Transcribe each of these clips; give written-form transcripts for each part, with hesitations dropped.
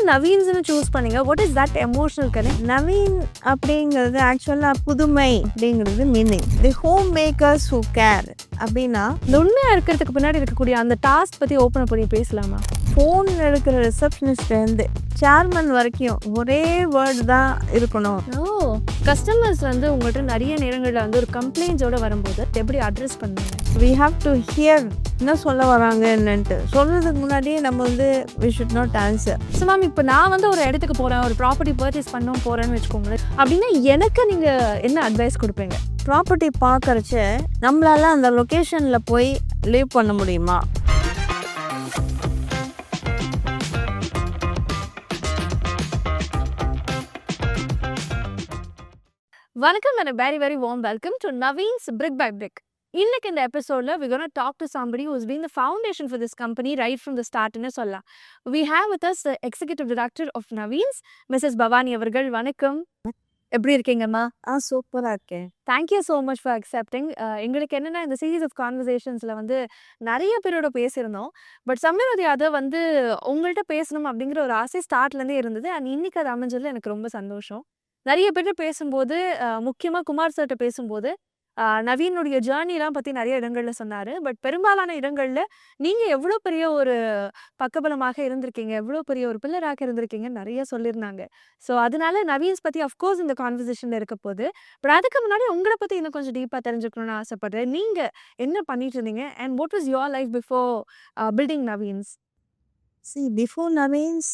நவீன்ஸ்னு choose பண்ணீங்க? What is that emotional connect? Naveen அப்படிங்கிறது ஆக்சுவலாக புதுமை அப்படிங்கிறது meaning. The home makers who care அப்படின்னா இந்த உண்மையா இருக்கிறதுக்கு பின்னாடி இருக்கக்கூடிய அந்த டாஸ்க் பத்தி ஓப்பன் பண்ணி பேசலாமா? ஃபோன் எடுக்கிற ரிசப்ஷனிஸ்ட்லேருந்து சேர்மன் வரைக்கும் ஒரே வேர்டு தான் இருக்கணும். ஓ, கஸ்டமர்ஸ் வந்து உங்கள்கிட்ட நிறைய நேரங்களில் வந்து ஒரு கம்ப்ளைண்ட்ஸோட வரும்போது எப்படி அட்ரஸ் பண்ணுவீங்க? வி ஹாவ் டு ஹியர் என்ன சொல்ல வராங்க என்னன்ட்டு சொல்கிறதுக்கு முன்னாடியே நம்ம வந்து we should not answer. So ma'am, இப்போ நான் வந்து ஒரு இடத்துக்கு போகிறேன், ஒரு ப்ராப்பர்ட்டி பர்ச்சேஸ் பண்ண போகிறேன்னு வச்சுக்கோங்களேன். அப்படின்னா எனக்கு நீங்கள் என்ன அட்வைஸ் கொடுப்பீங்க? ப்ராப்பர்ட்டி பார்க்கறச்ச நம்மளால அந்த லொக்கேஷனில் போய் லீவ் பண்ண முடியுமா? வணக்கம் and a very very warm welcome to Naveen's Brick by Brick. இன்னைக்கு இந்த எபிசோட்ல we're going to talk to somebody who's been the foundation for this company right from the start ன்னு சொல்லலாம். We have with us the executive director of Naveen's, Mrs. Bhavani அவர்கள். வணக்கம், எப்படி இருக்கீங்கம்மா? சூப்பராக இருக்கேன். Thank you so much for accepting. எங்களுக்கு என்னென்னா இந்த சீரீஸ் ஆஃப் கான்வர்சேஷன்ஸில் வந்து நிறைய பேரோட பேசியிருந்தோம். பட் சம்வேர் அதை வந்து உங்கள்கிட்ட பேசணும் அப்படிங்கிற ஒரு ஆசை ஸ்டார்ட்லேருந்தே இருந்தது. அண்ட் இன்னைக்கு அது அமைஞ்சதில் எனக்கு ரொம்ப சந்தோஷம். நிறைய பேர்கிட்ட பேசும்போது, முக்கியமாக குமார் சார்கிட்ட பேசும்போது நவீனுடைய ஜேர்னிலாம் பற்றி நிறைய இடங்களில் சொன்னார். பட் பெரும்பாலான இடங்களில் நீங்கள் எவ்வளோ பெரிய ஒரு பக்கபலமாக இருந்திருக்கீங்க, எவ்வளோ பெரிய ஒரு பில்லராக இருந்திருக்கீங்கன்னு நிறைய சொல்லியிருந்தாங்க. ஸோ அதனால நவீன்ஸ் பற்றி அஃப்கோர்ஸ் இந்த கான்வர்சேஷனில் இருக்க போது. பட் அதுக்கு முன்னாடி உங்களை பற்றி இன்னும் கொஞ்சம் டீப்பாக தெரிஞ்சுக்கணும்னு ஆசைப்படுறேன். நீங்கள் என்ன பண்ணிட்டு இருந்தீங்க and what was your life before building Navins? Before Navins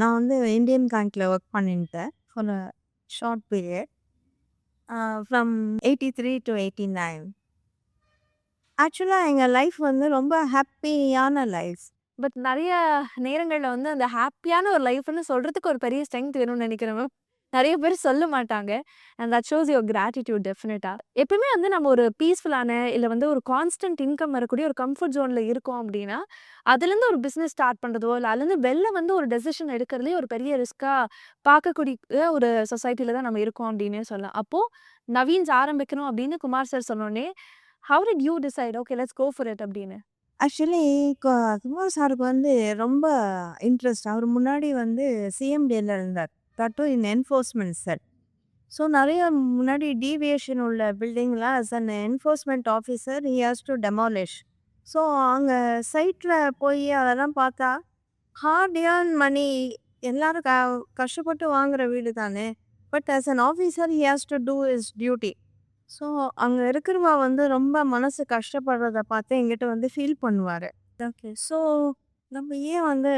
நான் வந்து இந்தியன் பேங்க்கில் ஒர்க் பண்ணிட்டேன் for a short period from 83 to 89. ஆக்சுவலாக எங்கள் லைஃப் வந்து ரொம்ப ஹாப்பியான லைஃப். பட் நிறைய நேரங்களில் வந்து அந்த ஹாப்பியான ஒரு லைஃப்னு சொல்கிறதுக்கு ஒரு பெரிய ஸ்ட்ரென்த் வேணும்னு நினைக்கிறேன் மேம். நிறைய பேர் சொல்ல மாட்டாங்க. And that shows your gratitude டெஃபினட்டாக. எப்பவுமே வந்து நம்ம ஒரு பீஸ்ஃபுல்லான இல்லை வந்து ஒரு கான்ஸ்டன்ட் இன்கம் வரக்கூடிய ஒரு கம்ஃபர்ட் ஜோனில் இருக்கோம் அப்படின்னா, அதுலேருந்து ஒரு பிஸ்னஸ் ஸ்டார்ட் பண்ணுறதோ இல்லை அதுலேருந்து வெளில வந்து ஒரு டெசிஷன் எடுக்கிறதுலே ஒரு பெரிய ரிஸ்க்காக பார்க்கக்கூடிய ஒரு சொசைட்டியில் தான் நம்ம இருக்கோம் அப்படின்னே சொல்லலாம். அப்போது நவீன்ஸ் ஆரம்பிக்கணும் அப்படின்னு குமார் சார் சொன்னோடனே, how did you decide okay let's go for it அப்படின்னு? ஆக்சுவலி குமார் சாருக்கு வந்து ரொம்ப இன்ட்ரெஸ்ட். அவர் முன்னாடி வந்து சிஎம்டியில் இருந்தார், that in enforcement cell. So நிறைய முன்னாடி டீவியேஷன் உள்ள பில்டிங்லாம் as an enforcement officer he has to demolish. So அங்கே சைட்டில் போய் அதெல்லாம் பார்த்தா ஹார்ட் ஏர்ன் மணி, எல்லாரும் கஷ்டப்பட்டு வாங்குற வீடு தானே. But as an officer he has to do his duty. So அங்கே இருக்கிறவா வந்து ரொம்ப மனசு கஷ்டப்படுறத பார்த்து எங்கிட்ட வந்து ஃபீல் பண்ணுவார். ஓகே, ஸோ நம்ம ஏன் வந்து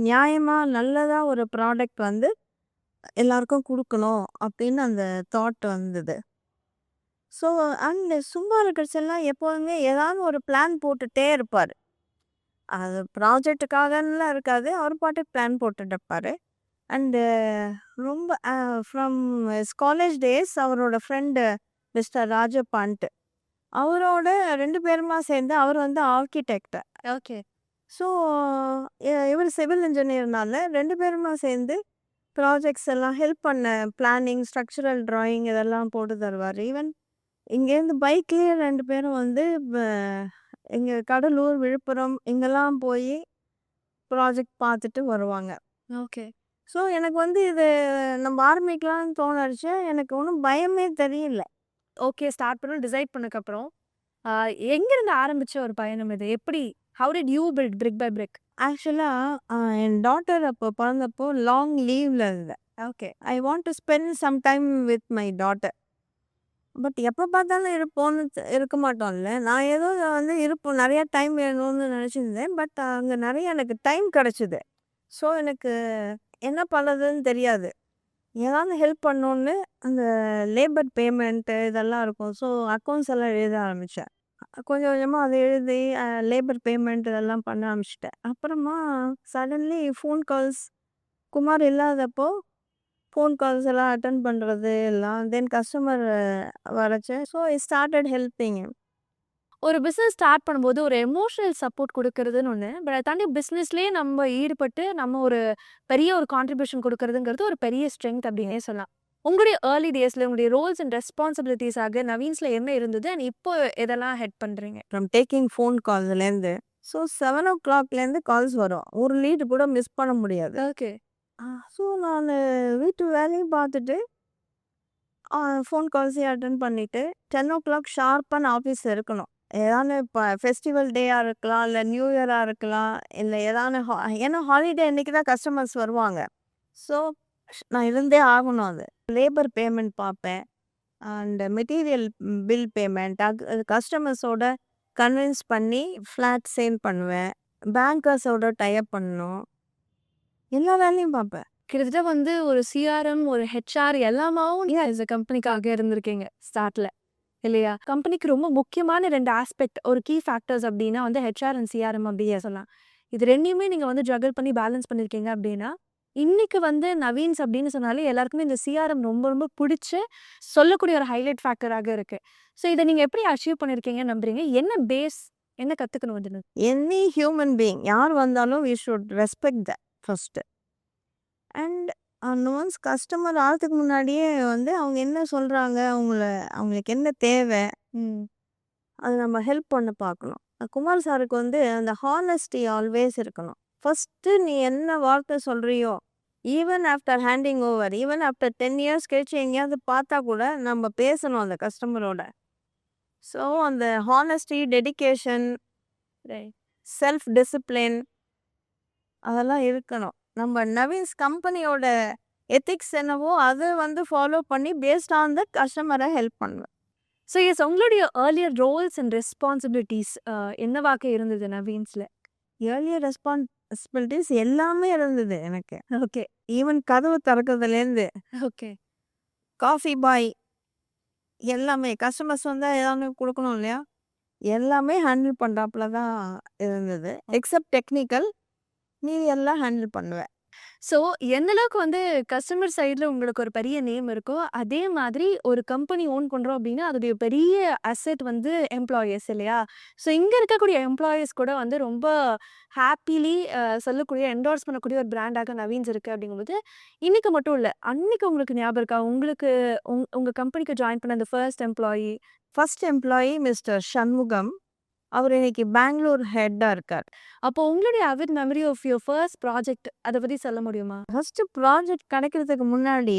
நியாயமாக நல்லதாக ஒரு ப்ராடக்ட் வந்து எல்லாருக்கும் கொடுக்கணும் அப்படின்னு அந்த தாட் வந்தது. ஸோ அண்ட் சும்மா இருக்கிறச்செல்லாம் எப்போதுமே ஏதாவது ஒரு பிளான் போட்டுகிட்டே இருப்பார். அது ப்ராஜெக்டுக்காகலாம் இருக்காது, அவர் பாட்டுக்கு பிளான் போட்டுட்டு இருப்பார். அண்டு ரொம்ப ஃப்ரம் காலேஜ் டேஸ் அவரோட ஃப்ரெண்டு மிஸ்டர் ராஜப்பான்ட்டு, அவரோட 2 பேருமா சேர்ந்து அவர் வந்து ஆர்கிடெக்ட். ஓகே. ஸோ இவர் சிவில் இன்ஜினியர்னால 2 பேருமா சேர்ந்து ப்ராஜெக்ட்ஸ் எல்லாம் ஹெல்ப் பண்ண, பிளானிங், ஸ்ட்ரக்சரல் ட்ராயிங் இதெல்லாம் போட்டு தருவார். ஈவன் இங்கேருந்து பைக்லேயே 2 பேரும் வந்து இங்கே கடலூர், விழுப்புரம் இங்கெல்லாம் போய் ப்ராஜெக்ட் பார்த்துட்டு வருவாங்க. ஓகே. ஸோ எனக்கு வந்து இது நம்ம ஆரம்பிக்கலாம்னு தோணுச்சு. எனக்கு ஒன்றும் பயமே தெரியல. ஓகே, ஸ்டார்ட் பண்ணணும் டிசைட் பண்ணக்கப்புறம் எங்கேருந்து ஆரம்பித்த ஒரு பயணம் இது? எப்படி, how did you build brick by brick? ஆக்சுவலாக என் டாட்டர் அப்போ பிறந்தப்போ லாங் லீவில் இருந்தேன். Okay. I want to spend some time with my daughter. But எப்போ பார்த்தாலும் இருக்க மாட்டோம்ல. நான் ஏதோ வந்து இருப்போம், நிறையா டைம் வேணும்னு நினச்சிருந்தேன். பட் அங்கே நிறைய எனக்கு டைம் கிடச்சிது. ஸோ எனக்கு என்ன பண்ணுறதுன்னு தெரியாது. ஏதாவது ஹெல்ப் பண்ணோன்னு அந்த லேபர் பேமெண்ட்டு இதெல்லாம் இருக்கும். ஸோ அக்கௌண்ட்ஸ் எல்லாம் எழுத ஆரம்பித்தேன். கொஞ்சம் கொஞ்சமாக அதை எழுதி லேபர் பேமெண்ட் இதெல்லாம் பண்ண ஆரம்பிச்சிட்டேன். அப்புறமா சடன்லி ஃபோன் கால்ஸ், குமார் இல்லாதப்போ ஃபோன் கால்ஸ் எல்லாம் அட்டன் பண்ணுறது எல்லாம், தென் கஸ்டமர் வரச்சு. So I started helping. ஒரு பிஸ்னஸ் ஸ்டார்ட் பண்ணும்போது ஒரு எமோஷனல் சப்போர்ட் கொடுக்கறதுன்னு ஒன்று, பட் அதை தாண்டி பிஸ்னஸ்லேயே நம்ம ஈடுபட்டு நம்ம ஒரு பெரிய ஒரு கான்ட்ரிபியூஷன் கொடுக்கறதுங்கிறது ஒரு பெரிய ஸ்ட்ரென்த் அப்படின்னே சொல்லலாம். உங்களுடைய ஏர்லி டேஸில் உங்களுடைய ரோல்ஸ் அண்ட் ரெஸ்பான்சிபிலிட்டிஸாக நவீன்ஸில் என்ன இருந்தது அண்ட் இப்போ எதெல்லாம் ஹெட் பண்ணுறீங்க? ஃப்ரம் டேக்கிங் ஃபோன் கால்ஸ்லேருந்து, ஸோ 7 o'clockலேருந்து கால்ஸ் வரும். ஒரு லீடு கூட மிஸ் பண்ண முடியாது. ஓகே. ஸோ நான் வீட்டு வேலையும் பார்த்துட்டு ஃபோன் கால்ஸையும் அட்டெண்ட் பண்ணிட்டு 10:00 ஷார்ப்பா நான் ஆஃபீஸ்ல இருக்கணும். ஏதான இப்ப ஃபெஸ்டிவல் டேயா இருக்கலாம், இல்ல நியூ இயரா இருக்கலாம், இல்ல ஏதான ஏன்னா ஹாலிடே அன்னைக்கு தான் கஸ்டமர்ஸ் வருவாங்க. ஸோ நான் இருந்தே ஆகணும் அது. லேபர் பேமெண்ட் பார்ப்பேன். அண்ட் மெட்டீரியல் பில் பேமெண்ட் கஸ்டமர்ஸோட கன்வின்ஸ் பண்ணி ஃப்ளாட் சேல் பண்ணுவேன். பேங்கர்ஸோட டை அப் பண்ணணும். எல்லா வேலையும் பார்ப்பேன். கிட்டத்தட்ட வந்து ஒரு சிஆர்எம், ஒரு ஹெச்ஆர் எல்லாமாவும் நீங்க as a கம்பெனிக்காக இருந்திருக்கீங்க ஸ்டார்ட்ல. இல்லையா? கம்பெனிக்கு ரொம்ப முக்கியமான 2 ஆஸ்பெக்ட் ஒரு கீ ஃபேக்டர்ஸ் அப்டின்னா வந்து ஹெச்ஆர் அண்ட் சிஆர்எம் அப்டியே சொல்லலாம். இது 2யுமே நீங்க வந்து ஜக்கிள் பண்ணி பேலன்ஸ் பண்ணியிருக்கீங்க அப்டின்னா, இன்னைக்கு வந்து நவீன்ஸ் அப்டின்னு சொன்னாலே எல்லாருக்குமே இந்த சிஆர்எம் ரொம்ப ரொம்ப புடிச்சு சொல்லக்கூடிய ஒரு ஹைலைட் ஃபேக்டராக இருக்கு. ஸோ இத நீங்க எப்படி அச்சீவ் பண்ணியிருக்கீங்கன்னு நம்புறீங்க? என்ன பேஸ்? என்ன கத்துக்கணும் இதுல? எனி ஹியூமன் பீயிங் யார் வந்தாலும் we should respect that first. And once customer ஆகிறதுக்கு முன்னாடியே வந்து அவங்க என்ன சொல்றாங்க, அவங்களுக்கு என்ன தேவை, ம். அது நம்ம ஹெல்ப் பண்ண பார்க்கணும். குமார் சாருக்கு வந்து அந்த ஹானஸ்டி ஆல்வேஸ் இருக்கணும். ஃபர்ஸ்ட்டு நீ என்ன வார்த்தை சொல்றியோ, even after handing over, even after 10 years கழிச்சு எங்கேயாவது பார்த்தா கூட நம்ம பேசணும் அந்த கஸ்டமரோட. ஸோ அந்த honesty, dedication, right. Self discipline அதெல்லாம் இருக்கணும். நம்ம நவீன்ஸ் கம்பெனியோட எத்திக்ஸ் என்னவோ அதை வந்து ஃபாலோ பண்ணி பேஸ்ட் ஆன் தட் கஸ்டமரை ஹெல்ப் பண்ணுவேன். ஸோ எஸ் உங்களுடைய ஏர்லியர் ரோல்ஸ் அண்ட் ரெஸ்பான்சிபிலிட்டீஸ் என்னவாக இருந்தது நவீன்ஸ்ல? ஏர்லியர் ரெஸ்பான்சிபிலிட்டிஸ் எல்லாமே இருந்தது எனக்கு. ஓகே, ஈவன் கதவு திறக்கிறதுலேருந்து ஓகே. காஃபி பாய் எல்லாமே கஸ்டமர்ஸ் வந்தால் ஏதாவது கொடுக்கணும் இல்லையா, எல்லாமே ஹேண்டில் பண்ணுறாப்புல தான் இருந்தது. எக்ஸப்ட் டெக்னிக்கல் மீதி எல்லாம் ஹேண்டில் பண்ணுவேன். ஸோ எந்த அளவுக்கு வந்து கஸ்டமர் சைடில் உங்களுக்கு ஒரு பெரிய நேம் இருக்கோ, அதே மாதிரி ஒரு கம்பெனி ஓன் பண்ணுறோம் அப்படின்னா, அதோடைய பெரிய அசெட் வந்து எம்ப்ளாயீஸ் இல்லையா? ஸோ இங்கே இருக்கக்கூடிய எம்ப்ளாயீஸ் கூட வந்து ரொம்ப ஹாப்பிலி சொல்லக்கூடிய என்டோர்ஸ் பண்ணக்கூடிய ஒரு பிராண்டாக நவீன்ஸ் இருக்குது அப்படிங்கும்போது, இன்னைக்கு மட்டும் இல்லை, அன்னைக்கு உங்களுக்கு ஞாபகம் இருக்கா? உங்களுக்கு உங்கள் கம்பெனிக்கு ஜாயின் பண்ண அந்த first employee? First employee mister Shanmugam. அவர் இன்னைக்கு பெங்களூர் ஹெட்டாக இருக்கார். அப்போ உங்களுடைய avid memory of your first project அதை பற்றி சொல்ல முடியுமா? ஃபர்ஸ்ட்டு ப்ராஜெக்ட் கிடைக்கிறதுக்கு முன்னாடி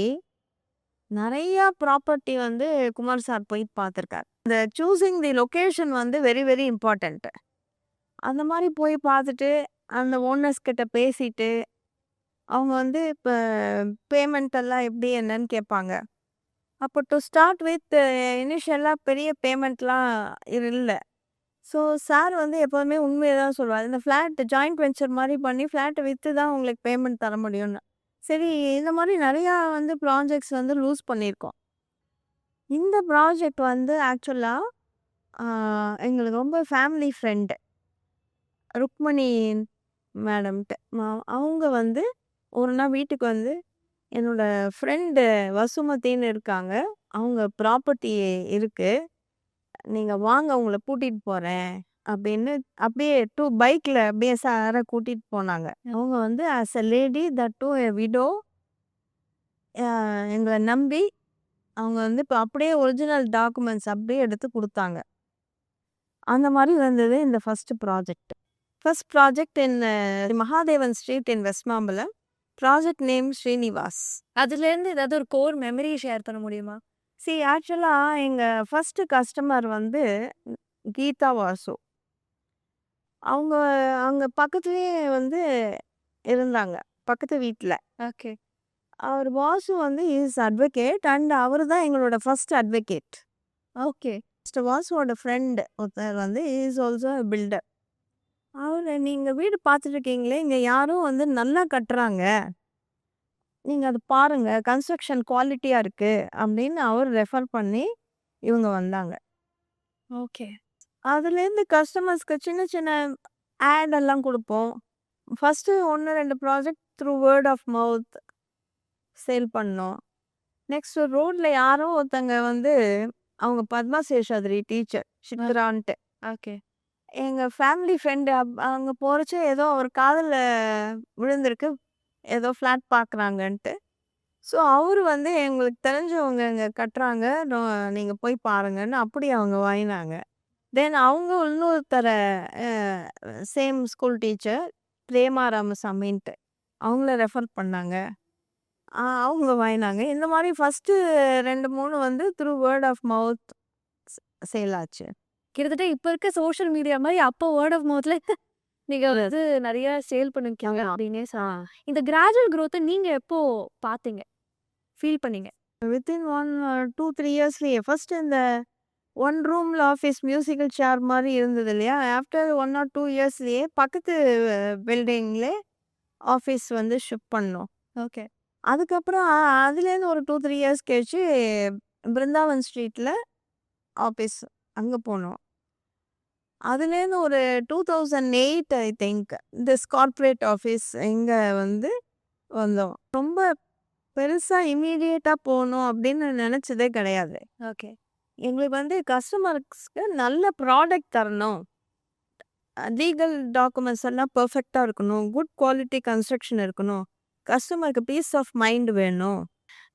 நிறையா ப்ராப்பர்ட்டி வந்து குமார் சார் போய் பார்த்துருக்கார். இந்த சூஸிங் தி லொக்கேஷன் வந்து வெரி வெரி இம்பார்ட்டண்ட்டு. அந்த மாதிரி போய் பார்த்துட்டு அந்த ஓனர்ஸ் கிட்ட பேசிட்டு அவங்க வந்து இப்போ பேமெண்ட் எல்லாம் எப்படி என்னன்னு கேட்பாங்க. அப்போ டு ஸ்டார்ட் வித் இனிஷியலாக பெரிய பேமெண்ட்லாம் இல்லை. ஸோ சார் வந்து எப்போதுமே உண்மையை தான் சொல்லுவார். இந்த ஃப்ளாட் ஜாயிண்ட் வெஞ்சர் மாதிரி பண்ணி ஃப்ளாட்டை விற்று தான் உங்களுக்கு பேமெண்ட் தர முடியும்னு. சரி, இந்த மாதிரி நிறையா வந்து ப்ராஜெக்ட்ஸ் வந்து லூஸ் பண்ணியிருக்கோம். இந்த ப்ராஜெக்ட் வந்து ஆக்சுவலாக எங்களுக்கு ரொம்ப ஃபேமிலி ஃப்ரெண்டு ருக்மணி மேடம்கிட்ட அவங்க வந்து ஒரு நாள் வீட்டுக்கு வந்து என்னோட ஃப்ரெண்டு வசுமதின்னு இருக்காங்க, அவங்க ப்ராப்பர்ட்டி இருக்குது, நீங்கள் வாங்க உங்களை கூட்டிகிட்டு போகிறேன் அப்படின்னு அப்படியே பைக்கில் அப்படியே சாரை கூட்டிகிட்டு போனாங்க. அவங்க வந்து as a lady that to a widow எங்களை நம்பி அவங்க வந்து இப்போ அப்படியே ஒரிஜினல் டாக்குமெண்ட்ஸ் அப்படியே எடுத்து கொடுத்தாங்க. அந்த மாதிரி இருந்தது இந்த ஃபஸ்ட்டு ப்ராஜெக்ட். ஃபர்ஸ்ட் ப்ராஜெக்ட் இன் மகாதேவன் ஸ்ட்ரீட் இன் west Mambalam. Project name Srinivas. அதுலேருந்து ஏதாவது ஒரு கோர் மெமரி ஷேர் பண்ண முடியுமா? ஆக்சுவலாக எங்கள் ஃபஸ்ட்டு கஸ்டமர் வந்து கீதா வாசு. அவங்க அங்கே பக்கத்துலேயே வந்து இருந்தாங்க, பக்கத்து வீட்டில். ஓகே, அவர் வாசு வந்து இஸ் அட்வொகேட் அண்ட் அவர் தான் எங்களோட ஃபர்ஸ்ட் அட்வொகேட். ஓகே. மிஸ்டர் வாசுவோட ஃப்ரெண்டு ஒருத்தர் வந்து இஸ் ஆல்சோ பில்டர். அவர் நீங்கள் வீடு பார்த்துட்டு இருக்கீங்களே, இங்கே யாரும் வந்து நல்லா கட்டுறாங்க, நீங்கள் அது பாருங்கள், கன்ஸ்ட்ரக்ஷன் குவாலிட்டியாக இருக்குது அப்படின்னு அவர் ரெஃபர் பண்ணி இவங்க வந்தாங்க. ஓகே. அதுலேருந்து கஸ்டமர்ஸ்க்கு சின்ன சின்ன ஆட் எல்லாம் கொடுப்போம். First 1-2 project through word of mouth sale பண்ணோம். நெக்ஸ்ட் ரோட்டில் யாரோ ஒருத்தங்க வந்து அவங்க பத்மா சேஷாதிரி டீச்சர் சித்ரான்ட்டு ஓகே. எங்கள் ஃபேமிலி ஃப்ரெண்டு அங்கே போகிறச்ச ஏதோ அவர் காதில் விழுந்திருக்கு, ஏதோ ஃப்ளாட் பார்க்குறாங்கன்ட்டு. ஸோ அவர் வந்து எங்களுக்கு தெரிஞ்சவங்க இங்கே கட்டுறாங்க, நீங்கள் போய் பாருங்கன்னு அப்படி அவங்க வாங்கினாங்க. தென் அவங்க இன்னொருத்தர சேம் ஸ்கூல் டீச்சர் பிரேமா ராமசாமின்ட்டு அவங்கள ரெஃபர் பண்ணாங்க. அவங்க வாங்கினாங்க. இந்த மாரி ஃபர்ஸ்ட்டு 2, 3 வந்து த்ரூ வேர்ட் ஆஃப் மவுத் ஸ் சேல் ஆச்சு. கிட்டத்தட்ட இப்ப இருக்க சோஷியல் மீடியா மாரி அப்போ வேர்ட் ஆஃப் மவுத்ல நீங்க வந்து நெறைய சேல் பண்ணிருக்கீங்க அப்டின்னே இந்த கிராஜுவல் குரோத்த நீங்க எப்போ பார்த்தீங்க? ஃபீல் பண்ணீங்க? வித்தின் 2, 3 இயர்ஸ்லயே ஃபர்ஸ்ட்டு இந்த 1 ரூம்ல ஆஃபீஸ் மியூசிக்கல் சேர் மாரி இருந்தது இல்லையா? ஆஃப்டர் 1 ஆர் 2 இயர்ஸ்லயே பக்கத்து பில்டிங்லே ஆஃபீஸ் வந்து ஷிஃப்ட் பண்ணோம். ஓகே. அதுக்கப்புறம் அதுலேருந்து ஒரு 2, 3 இயர்ஸ் கழிச்சு பிருந்தாவன் ஸ்ட்ரீட்ல ஆஃபீஸ் அங்க போனோம். அதுலேருந்து ஒரு 2008 I think this corporate office இங்க வந்து வந்தோம். ரொம்ப பெருசா இம்மீடியேட்டா போணும் அப்படின்னு நெனச்சதே கிடையாது. ஓகே. எங்களுக்கு வந்து கஸ்டமர்ஸ்க்கு நல்ல ப்ராடக்ட் தரணும். லீகல் டாக்குமெண்ட்ஸ் எல்லாம் பெர்ஃபெக்ட்டா இருக்கணும். குட் குவாலிட்டி கன்ஸ்ட்ரக்ஷன் இருக்கணும். கஸ்டமருக்கு பீஸ் ஆஃப் மைண்ட் வேணும்.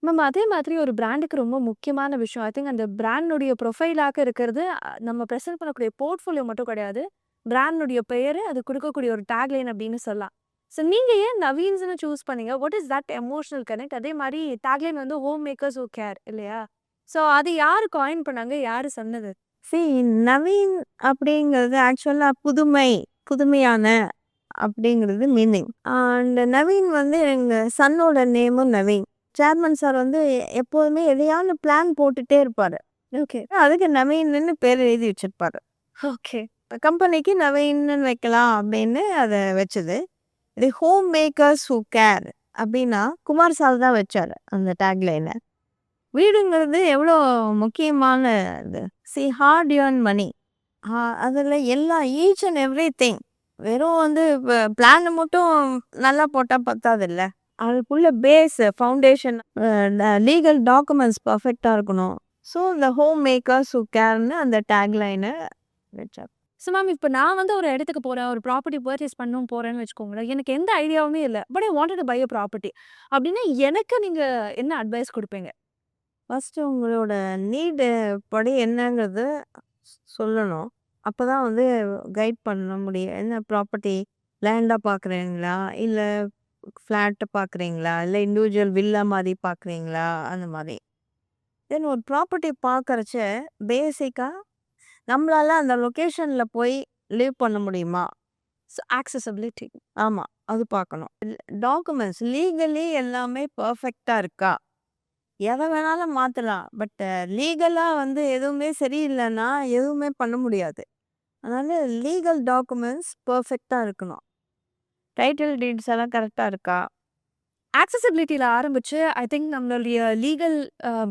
மேம் அதே மாதிரி ஒரு பிராண்டுக்கு ரொம்ப முக்கியமான விஷயம். ஐ திங்க் அந்த பிராண்டுடைய ப்ரொஃபைலாக இருக்கிறது நம்ம பிரசன்ட் பண்ணக்கூடிய போர்ட்ஃபோலியோ மட்டும் கிடையாது. பிராண்டுடைய பெயரு, அது குடுக்கக்கூடிய ஒரு டேக்லைன் அப்படின்னு சொல்லலாம். ஸோ நீங்க ஏன் நவீன்ஸ்ன்னு சூஸ் பண்ணீங்க? What is that emotional connect? அதே மாரி டேக்லைன் வந்து ஹோம் மேக்கர்ஸ் ஹூ கேர் இல்லையா? ஸோ அது யாரு காயின் பண்ணாங்க? யாரு சொன்னது? சி நவீன் அப்படிங்கிறது ஆக்சுவலா புதுமை, புதுமையான அப்படிங்கிறது மீனிங். அண்ட் நவீன் வந்து எங்க சன்னோட நேமும் நவீன். சேர்மன் சார் வந்து எப்போதுமே எதையாவது பிளான் போட்டுட்டே இருப்பாரு. ஓகே. அதுக்கு நவீன்னு பேர் எழுதி வச்சிருப்பாரு. ஓகே. கம்பெனிக்கு நவீன்னு வைக்கலாம் அப்படின்னு அதை வச்சது. இது ஹோம் மேக்கர்ஸ் ஹூ கேர் அப்படின்னா குமார் சார் தான் வச்சாரு அந்த டேக்லைனை. வீடுங்கிறது எவ்வளோ முக்கியமான இது. See hard earn money. அதில் எல்லா ஈச் அண்ட் எவ்ரி திங். வெறும் வந்து பிளானை மட்டும் நல்லா போட்டால் பத்தாதில்ல. அதுக்குள்ள பேஸ் ஃபவுண்டேஷன் லீகல் டாக்குமெண்ட்ஸ் பர்ஃபெக்டாக இருக்கணும். ஸோ இந்த ஹோம் மேக்கர்ஸ் ஹூ கேர்னு அந்த டேக்லைனை வச்சார். ஸோ மேம் இப்போ நான் வந்து ஒரு இடத்துக்கு போறேன். ஒரு ப்ராப்பர்ட்டி பர்ச்சேஸ் பண்ணணும் போறேன்னு வச்சுக்கோங்களேன். எனக்கு எந்த ஐடியாவுமே இல்ல. But I wanted to buy a property. அப்படின்னா எனக்கு நீங்க என்ன அட்வைஸ் குடுப்பீங்க? ஃபஸ்ட்டு உங்களோட நீடு படி என்னங்கிறது சொல்லணும். அப்போ தான் வந்து கைட் பண்ண முடியும். என்ன ப்ராப்பர்ட்டி லேண்டாக பார்க்குறீங்களா? இல்லை ஃப்ளாட்டு பார்க்குறீங்களா? இல்லை இண்டிவிஜுவல் வில்லா மாதிரி பார்க்குறீங்களா? அந்த மாதிரி. தென் ஒரு ப்ராப்பர்ட்டி பார்க்குறச்ச பேசிக்காக நம்மளால அந்த லொக்கேஷனில் போய் லிவ் பண்ண முடியுமா? So accessibility. ஆமாம், அது பார்க்கணும். டாக்குமெண்ட்ஸ் லீகலி எல்லாமே பர்ஃபெக்டாக இருக்கா? எதை வேணாலும் மாற்றலாம். பட் லீகலாக வந்து எதுவுமே சரியில்லைன்னா எதுவுமே பண்ண முடியாது. அதனால லீகல் டாக்குமெண்ட்ஸ் பர்ஃபெக்டாக இருக்கணும். டைட்டில் டீட்ஸ் எல்லாம் கரெக்டாக இருக்கா? ஆக்சஸபிலிட்டியில ஆரம்பிச்சு, ஐ திங்க் நம்மளுடைய லீகல்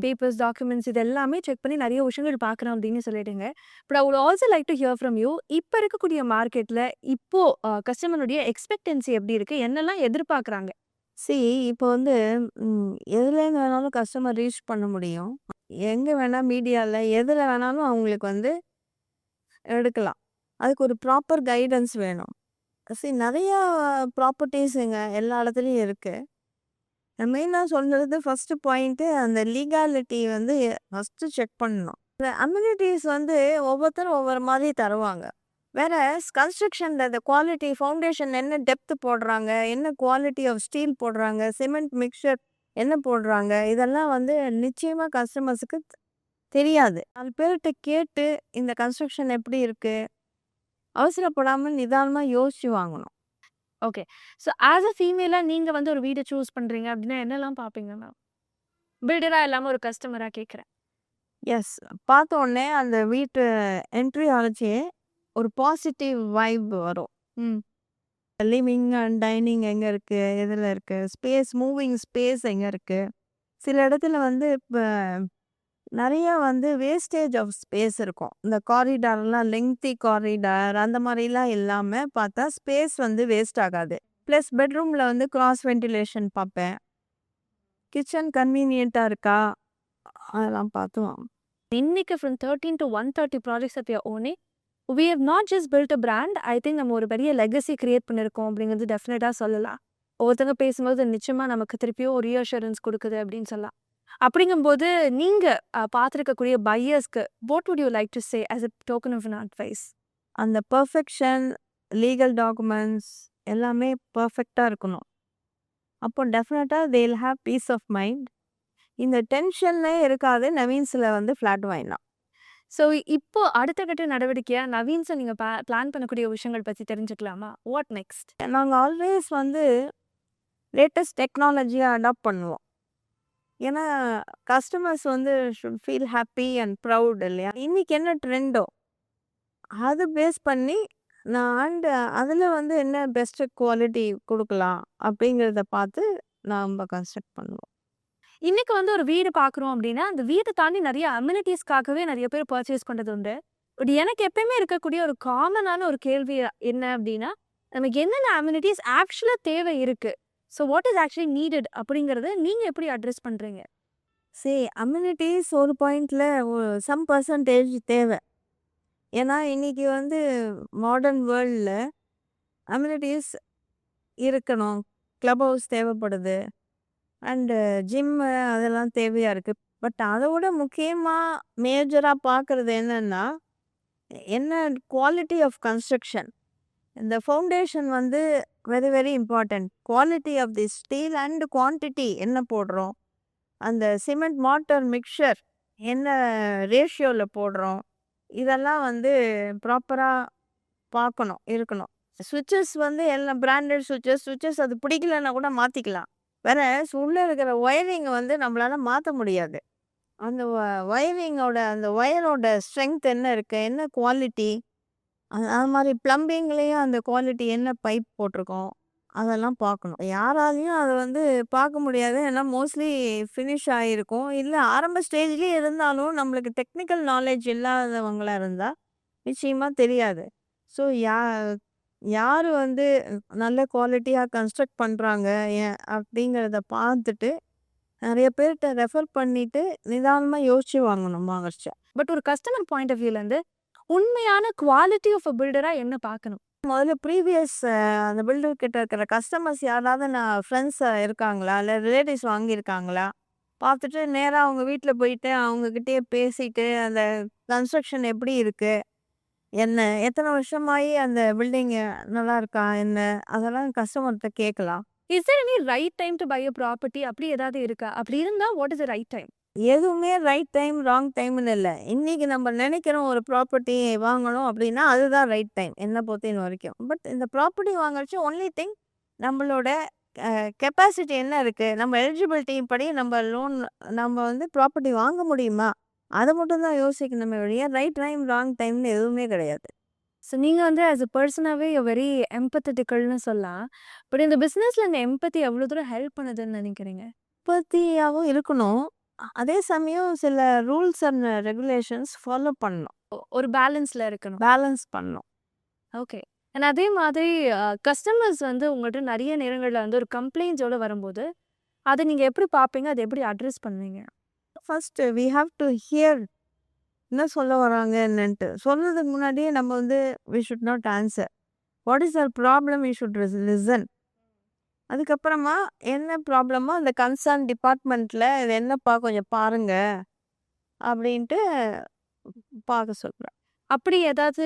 பேப்பர்ஸ், டாக்குமெண்ட்ஸ் இது எல்லாமே செக் பண்ணி நெறைய விஷயங்கள் பார்க்குறோம் அப்படின்னு சொல்லிட்டீங்க. But I would also like to hear from you. இப்ப இருக்கக்கூடிய மார்க்கெட்ல இப்போ கஸ்டமருடைய எக்ஸ்பெக்டன்சி எப்படி இருக்கு? என்னலாம் எதிர்பார்க்குறாங்க? சி இப்போ வந்து எதுலேருந்து வேணாலும் கஸ்டமர் ரீச் பண்ண முடியும். எங்கே வேணால் மீடியாவில் எதில் வேணாலும் அவங்களுக்கு வந்து எடுக்கலாம். அதுக்கு ஒரு ப்ராப்பர் கைடன்ஸ் வேணும். சி நிறையா ப்ராப்பர்ட்டிஸுங்க எல்லா இடத்துலையும் இருக்குது. நான் மெயினாக சொல்கிறது ஃபஸ்ட்டு பாயிண்ட்டு அந்த லீகாலிட்டி வந்து ஃபஸ்ட்டு செக் பண்ணணும். இந்த அம்யூனிட்டிஸ் வந்து ஒவ்வொருத்தரும் ஒவ்வொரு மாதிரி தருவாங்க. வேற கன்ஸ்ட்ரக்ஷனில் இந்த குவாலிட்டி ஃபவுண்டேஷன் என்ன டெப்த் போடுறாங்க, என்ன குவாலிட்டி ஆஃப் ஸ்டீல் போடுறாங்க, சிமெண்ட் மிக்சர் என்ன போடுறாங்க, இதெல்லாம் வந்து நிச்சயமாக கஸ்டமர்ஸுக்கு தெரியாது. 4 பேர்கிட்ட கேட்டு இந்த கன்ஸ்ட்ரக்ஷன் எப்படி இருக்குது, அவசரப்படாமல் நிதானமாக யோசிச்சு வாங்கணும். ஓகே. ஸோ ஆஸ் அ ஃபீமேலா நீங்க வந்து ஒரு வீட சூஸ் பண்றீங்க அப்படின்னா என்னலாம் பார்ப்பீங்க மேம்? பில்டரா இல்லாம ஒரு கஸ்டமரா கேட்குறேன். எஸ், பார்த்த உடனே அந்த வீட்டு என்ட்ரி ஆச்சு ஒரு பாசிட்டிவ் வைப் வரும். ம். லிவிங் அண்ட் டைனிங் எங்கே இருக்குது, எதில் இருக்குது, ஸ்பேஸ் மூவிங் ஸ்பேஸ் எங்கே இருக்குது. சில இடத்துல வந்து இப்போ நிறையா வந்து வேஸ்டேஜ் ஆஃப் ஸ்பேஸ் இருக்கும். இந்த காரிடார்லாம் லெங்க்தி காரிடார் அந்த மாதிரிலாம் இல்லாமல் பார்த்தா ஸ்பேஸ் வந்து வேஸ்ட் ஆகாது. ப்ளஸ் பெட்ரூமில் வந்து கிராஸ் வென்டிலேஷன் பார்ப்பேன். கிச்சன் கன்வீனியண்ட்டாக இருக்கா, அதெல்லாம் பார்த்து வாங்கணும். இன்னைக்கு from 13 to 130 projects that we are owning. We have not just built a brand. I think நம்ம ஒரு பெரிய லெகசி கிரியேட் பண்ணியிருக்கோம் அப்படிங்கிறது டெஃபினட்டா சொல்லலாம். ஒருத்தங்க பேசும்போது நிச்சயமா நமக்கு திருப்பியும் ஒரு ரீஅஷூரன்ஸ் கொடுக்குது அப்படின்னு சொல்லலாம். அப்படிங்கும்போது நீங்க பார்த்துருக்கக்கூடிய பையர்ஸ்க்கு what would you like to say as a token of an advice? அந்த பர்ஃபெக்ஷன், லீகல் டாக்குமெண்ட்ஸ் எல்லாமே பர்ஃபெக்டாக இருக்கணும். அப்போ definitely they will have peace of mind. இந்த டென்ஷனே இருக்காது. நவீன்ஸ்ல வந்து ஃப்ளாட் வாங்கிடலாம். ஸோ இப்போ அடுத்த கட்ட நடவடிக்கையா நவீன்ஸ நீங்க பிளான் பண்ணக்கூடிய விஷயங்கள் பத்தி தெரிஞ்சுக்கலாமா? What next? நாங்க ஆல்வேஸ் வந்து லேட்டஸ்ட் டெக்னாலஜிய அடாப்ட் பண்ணுவோம். ஏன்னா கஸ்டமர்ஸ் வந்து should feel happy and proud இல்லையா? இன்னைக்கு என்ன ட்ரெண்டோ அது பேஸ் பண்ணி அண்ட் அதில் வந்து என்ன பெஸ்ட் குவாலிட்டி கொடுக்கலாம் அப்படிங்கிறத பார்த்து நம்ம கன்ஸ்ட்ரக்ட் பண்ணுவோம். இன்னைக்கு வந்து ஒரு வீடு பார்க்குறோம் அப்படின்னா, அந்த வீட்ட தாண்டி நெறைய அம்யூனிட்டீஸ்க்காகவே நெறைய பேர் பர்ச்சேஸ் பண்றது உண்டு. பட் எனக்கு எப்பயுமே இருக்கக்கூடிய ஒரு காமனான ஒரு கேள்வி என்ன அப்படின்னா, நமக்கு என்னென்ன அம்யூனிட்டீஸ் ஆக்சுவலா தேவை இருக்கு? So what is actually needed அப்படிங்கிறத நீங்க எப்படி அட்ரஸ் பண்றீங்க? அம்யூனிட்டிஸ் ஒரு பாயிண்ட்ல சம் பர்சன்டேஜ் தேவை. ஏன்னா இன்னைக்கு வந்து மாடர்ன் வேர்ல்டில் அம்யூனிட்டிஸ் இருக்கணும். கிளப் ஹவுஸ் தேவைப்படுது அண்டு ஜிம்மு அதெல்லாம் தேவையாக இருக்குது. பட் அதை விட முக்கியமாக மேஜராக பார்க்குறது என்னென்னா என்ன குவாலிட்டி ஆஃப் கன்ஸ்ட்ரக்ஷன். இந்த ஃபவுண்டேஷன் வந்து very very important. Quality of the steel and quantity என்ன போடுறோம், அந்த சிமெண்ட் மார்ட்டர் மிக்சர் என்ன ரேஷியோவில் போடுறோம், இதெல்லாம் வந்து ப்ராப்பராக பார்க்கணும் இருக்கணும். சுவிட்சஸ் வந்து எல்லாம் பிராண்டட் சுவிட்சஸ் அது பிடிக்கலன்னா கூட மாற்றிக்கலாம். வேற உள்ளே இருக்கிற ஒயரிங்கை வந்து நம்மளால மாற்ற முடியாது. அந்த ஒயரிங்கோட அந்த ஒயரோட ஸ்ட்ரென்த் என்ன இருக்குது, என்ன குவாலிட்டி, அது மாதிரி ப்ளம்பிங்லேயும் அந்த குவாலிட்டி என்ன பைப் போட்டிருக்கோம் அதெல்லாம் பார்க்கணும். யாராலையும் அதை வந்து பார்க்க முடியாது. ஏன்னா மோஸ்ட்லி ஃபினிஷ் ஆகிருக்கும். இல்லை ஆரம்ப ஸ்டேஜ்லேயே இருந்தாலும் நம்மளுக்கு டெக்னிக்கல் நாலேஜ் இல்லாதவங்களா இருந்தால் நிச்சயமாக தெரியாது. ஸோ யார் வந்து நல்ல குவாலிட்டியாக கன்ஸ்ட்ரக்ட் பண்ணுறாங்க அப்படிங்கிறத பார்த்துட்டு நிறைய பேர்கிட்ட ரெஃபர் பண்ணிட்டு நிதானமாக யோசிச்சு வாங்கணும் வாங்கச்ச. பட் ஒரு கஸ்டமர் பாயிண்ட் ஆஃப் வியூலேருந்து உண்மையான குவாலிட்டி ஆஃப் அ பில்டரா என்ன பார்க்கணும்? முதல்ல ப்ரீவியஸ் அந்த பில்டர் கிட்ட இருக்கிற கஸ்டமர்ஸ் யாராவது நான் ஃப்ரெண்ட்ஸ் இருக்காங்களா, இல்லை ரிலேட்டிவ்ஸ் வாங்கியிருக்காங்களா பார்த்துட்டு நேராக அவங்க வீட்டில் போயிட்டு அவங்கக்கிட்டே பேசிட்டு அந்த கன்ஸ்ட்ரக்ஷன் எப்படி இருக்குது, என்ன எத்தனை வருஷமாயி அந்த பில்டிங் நல்லா இருக்கா என்ன, அதெல்லாம் கஸ்டமர்கிட்ட கேட்கலாம். Is there any right time to buy a property அப்படி ஏதாவது இருக்கா? அப்படி இருந்தா what is the right time? எதுவுமே ரைட் டைம் ராங் டைம்னு இல்லை. இன்னைக்கு நம்ம நினைக்கிறோம் ஒரு ப்ராப்பர்ட்டி வாங்கணும் அப்படின்னா அதுதான் ரைட் டைம் என்னை பொறுத்த வரைக்கும். பட் இந்த ப்ராப்பர்ட்டி வாங்குறச்சு ஒன்லி திங் நம்மளோட கெப்பாசிட்டி என்ன இருக்குது, நம்ம எலிஜிபிலிட்டி படி நம்ம லோன் நம்ம வந்து ப்ராப்பர்ட்டி வாங்க முடியுமா, அதை மட்டும் தான் யோசிக்கணுமே ஒழிய ரைட் டைம் ராங் டைம்னு எதுவுமே கிடையாது. ஸோ நீங்க வந்து ஆஸ் அ பர்சனாவே வெரி எம்பத்தட்டிக்கல்னு சொல்லலாம். பட் இந்த பிசினஸ்ல இந்த எம்பத்தி எவ்வளவு தூரம் ஹெல்ப் பண்ணுதுன்னு நினைக்கிறீங்க? உற்பத்தியாகவும் இருக்கணும். அதே சமயம் சில ரூல்ஸ் அண்ட் ரெகுலேஷன்ஸ் ஃபாலோ பண்ணணும். ஒரு பேலன்ஸ்ல இருக்கணும். பேலன்ஸ் பண்ணணும். ஓகே. அண்ட் அதே மாதிரி கஸ்டமர்ஸ் வந்து உங்கள்ட்ட நிறைய நேரங்கள்ல வந்து ஒரு கம்ப்ளைண்ட்ஸோட வரும்போது, அதை நீங்க எப்படி பார்ப்பீங்க? அதை எப்படி அட்ரஸ் பண்ணுவீங்க? First we have to hear என்ன சொல்ல வராங்க என்னன்ட்டு. சொல்றதுக்கு முன்னாடியே நம்ம வந்து we should not answer. What is அவர் ப்ராப்ளம் வி ஷுட் லிசன். அதுக்கப்புறமா என்ன ப்ராப்ளமோ அந்த கன்சர்ன் டிபார்ட்மெண்ட்டில் இது என்னப்பா கொஞ்சம் பாருங்க அப்படின்ட்டு பார்க்க சொல்கிறேன். அப்படி ஏதாவது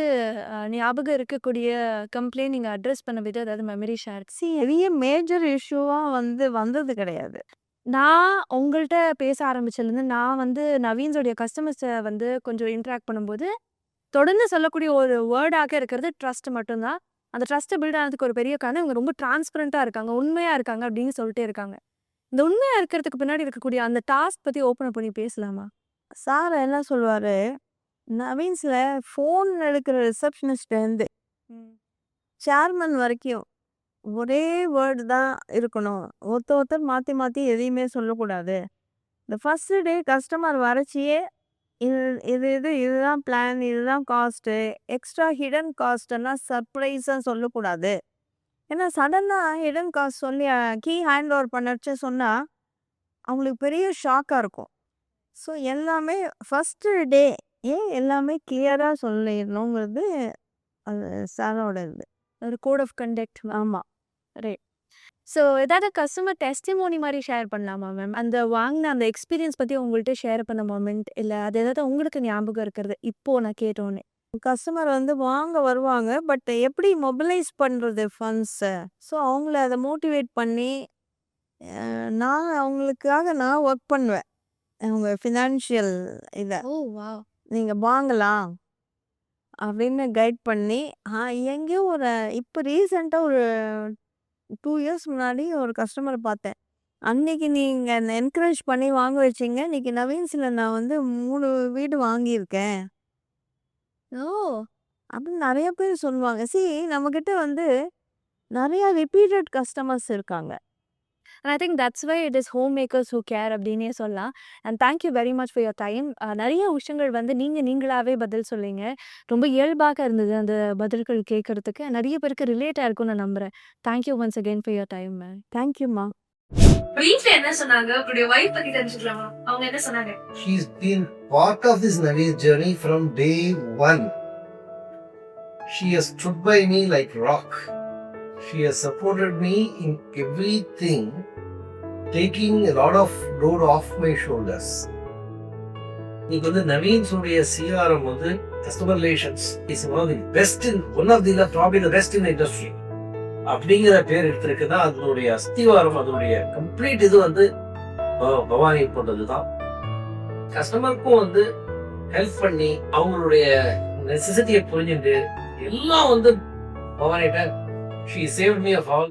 ஞாபகம் இருக்கக்கூடிய கம்ப்ளைண்ட் நீங்க அட்ரஸ் பண்ண விதம் ஏதாவது மெமரி ஷேர்? பெரிய மேஜர் இஷ்யூவாக வந்து வந்தது கிடையாது. நான் உங்கள்ட்ட பேச ஆரம்பிச்சதுலேருந்து நான் வந்து நவீன்ஸோடைய கஸ்டமர்ஸை வந்து கொஞ்சம் இன்ட்ராக்ட் பண்ணும்போது தொடர்ந்து சொல்லக்கூடிய ஒரு வேர்டாக இருக்கிறது ட்ரஸ்ட் மட்டும்தான். அந்த ட்ரஸ்ட்டை பில்ட் ஆனதுக்கு ஒரு பெரிய காரணம் இவங்க ரொம்ப டிரான்ஸ்பரண்ட்டாக இருக்காங்க, உண்மையாக இருக்காங்க அப்படின்னு சொல்லிட்டே இருக்காங்க. இந்த உண்மையாக இருக்கிறதுக்கு பின்னாடி இருக்கக்கூடிய அந்த டாஸ்க் பற்றி ஓப்பன் பண்ணி பேசலாமா? சார் என்ன சொல்லுவார், நவீன்ஸில் ஃபோன் எடுக்கிற ரிசப்ஷனிஸ்ட்லேருந்து சேர்மன் வரைக்கும் ஒரே வேர்டு தான் இருக்கணும். ஒருத்தர் மாற்றி மாற்றி எதையுமே சொல்லக்கூடாது. இந்த ஃபஸ்ட்டு டே கஸ்டமர் வரைச்சியே இது இது இது இதுதான் பிளான், இதுதான் காஸ்ட்டு, எக்ஸ்ட்ரா ஹிடன் காஸ்ட்டெல்லாம் சர்ப்ரைஸாக சொல்லக்கூடாது. ஏன்னா சடனாக ஹிடன் காஸ்ட் சொல்லி கீ ஹேண்ட் ஓவர் பண்ணச்சு சொன்னால் அவங்களுக்கு பெரிய ஷாக்காக இருக்கும். ஸோ எல்லாமே ஃபஸ்ட்டு டே எல்லாமே கிளியராக சொல்லிடணுங்கிறது அது சாரோட இது. ஒரு கோட் ஆஃப் கண்டக்ட். ஆமாம். ரைட். ஸோ ஏதாவது கஸ்டமர் டெஸ்டிமோனி மாதிரி ஷேர் பண்ணலாமா மேம்? அந்த வாங்கின அந்த எக்ஸ்பீரியன்ஸ் பற்றி உங்கள்கிட்ட ஷேர் பண்ண மொமெண்ட் இல்லை அது ஏதாவது உங்களுக்கு ஞாபகம் இருக்கிறது இப்போ நான் கேட்டோன்னே? கஸ்டமர் வந்து வாங்க வருவாங்க. பட் எப்படி மொபிலைஸ் பண்ணுறது ஃபண்ட்ஸை, ஸோ அவங்கள அதை மோட்டிவேட் பண்ணி நான் அவங்களுக்காக நான் ஒர்க் பண்ணுவேன். அவங்க ஃபினான்ஷியல் இத. ஓ! வாவ்! நீங்க வாங்கலாம் அப்படின்னு கைட் பண்ணி, எங்கேயோ இப்ப ரீசென்ட்டா ஒரு 2 இயர்ஸ் முன்னாடி ஒரு கஸ்டமர பார்த்தேன். அன்னைக்கு நீங்க என்ன என்கரேஜ் பண்ணி வாங்க வச்சீங்க. இன்னைக்கு நவீன்ஸ்ல நான் வந்து 3 வீடு வாங்கியிருக்கேன். ஓ! அப்படின்னு நெறைய பேர் சொல்லுவாங்க. நம்மகிட்ட வந்து நெறைய ரிப்பீட்டட் கஸ்டமர்ஸ் இருக்காங்க. And I think that's why it is home makers who care அப்படின்னே சொல்லலாம். And thank you very much for your time. நிறைய விஷயங்கள் வந்து நீங்களாவே பதில் சொன்னீங்க. ரொம்ப இயல்பாக இருந்தது அந்த பதில்கள் கேட்கறதுக்கு. நிறைய பேருக்கு ரிலேட் ஆயிருக்கும்னு நான் நம்புறேன். Thank you once again for your time ma'am. Thank யூம்மா. வீட்ல என்ன சொன்னாங்க? உங்களுடைய வைஃப் பத்தி தெரிஞ்சுக்கலாமா? அவங்க என்ன சொன்னாங்க? She's been part of this Navee's journey from day one. She has stood by me like rock. She has supported me in everything, taking a lot of load off my shoulders. இன்னைக்கு வந்து நவீன்ஸுடைய CRM வந்து customer relations is one of the best in probably the best in industry அப்படிங்கிற பேர் எடுத்திருக்குன்னா அதனுடைய அஸ்திவாரம் அதனுடைய complete இது வந்து பவானி போன்றது தான். கஸ்டமருக்கும் வந்து ஹெல்ப் பண்ணி அவங்களுடைய நெசசிட்டியை புரிஞ்சுட்டு எல்லாம் வந்து பவானிட்ட she saved me of all